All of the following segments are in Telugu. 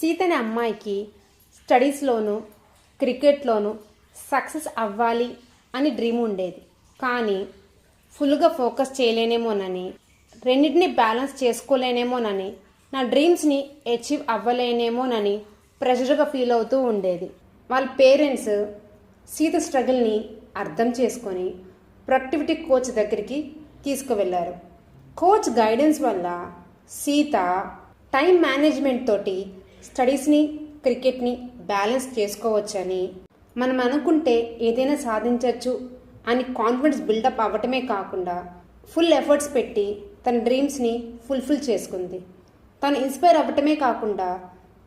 సీత అనే అమ్మాయికి స్టడీస్లోనూ క్రికెట్లోనూ సక్సెస్ అవ్వాలి అని డ్రీమ్ ఉండేది. కానీ ఫుల్గా ఫోకస్ చేయలేనేమోనని, రెండింటిని బ్యాలెన్స్ చేసుకోలేనేమోనని, నా డ్రీమ్స్ని అచీవ్ అవ్వలేనేమోనని ప్రెషర్గా ఫీల్ అవుతూ ఉండేది. వాళ్ళ పేరెంట్స్ సీత స్ట్రగుల్ని అర్థం చేసుకొని ప్రొడక్టివిటీ కోచ్ దగ్గరికి తీసుకువెళ్ళారు. కోచ్ గైడెన్స్ వల్ల సీత టైం మేనేజ్మెంట్ తోటి స్టడీస్ని క్రికెట్ని బ్యాలెన్స్ చేసుకోవచ్చని, మనం అనుకుంటే ఏదైనా సాధించవచ్చు అని కాన్ఫిడెన్స్ బిల్డప్ అవ్వటమే కాకుండా ఫుల్ ఎఫర్ట్స్ పెట్టి తన డ్రీమ్స్ని ఫుల్ఫిల్ చేసుకుంది. తను ఇన్స్పైర్ అవ్వటమే కాకుండా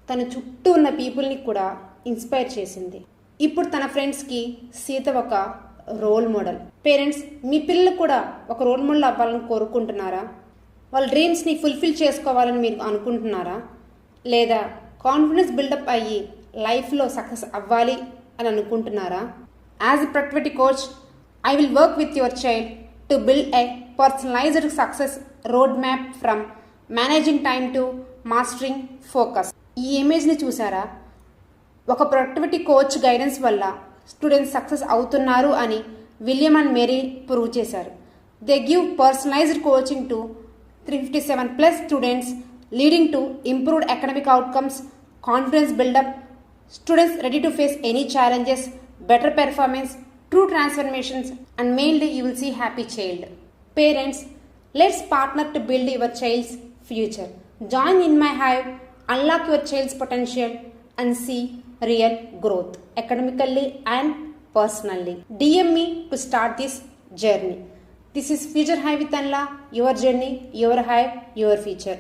తన చుట్టూ ఉన్న పీపుల్ని కూడా ఇన్స్పైర్ చేసింది. ఇప్పుడు తన ఫ్రెండ్స్కి సీత ఒక రోల్ మోడల్. పేరెంట్స్, మీ పిల్లలు కూడా ఒక రోల్ మోడల్ అవ్వాలని కోరుకుంటున్నారా? వాళ్ళ డ్రీమ్స్ని ఫుల్ఫిల్ చేసుకోవాలని మీరు అనుకుంటున్నారా? లేదా కాన్ఫిడెన్స్ బిల్డప్ అయ్యి లైఫ్లో సక్సెస్ అవ్వాలి అని అనుకుంటున్నారా? As a productivity coach, I will work with your child to build a personalized success roadmap from managing time to mastering focus. ఈ ఇమేజ్ని చూసారా? ఒక ప్రొడక్టివిటీ కోచ్ గైడెన్స్ వల్ల స్టూడెంట్స్ సక్సెస్ అవుతున్నారు అని విలియం అండ్ మేరీ ప్రూవ్ చేశారు. They give personalised coaching to 357+ students, leading to improved academic outcomes, confidence build-up, students ready to face any challenges, better performance, true transformations, and mainly you will see happy child. Parents, let's partner to build your child's future. Join in my hive, unlock your child's potential and see real growth academically and personally. DM me to start this journey. This is Future Hive with Anla, your journey, your hive, your future.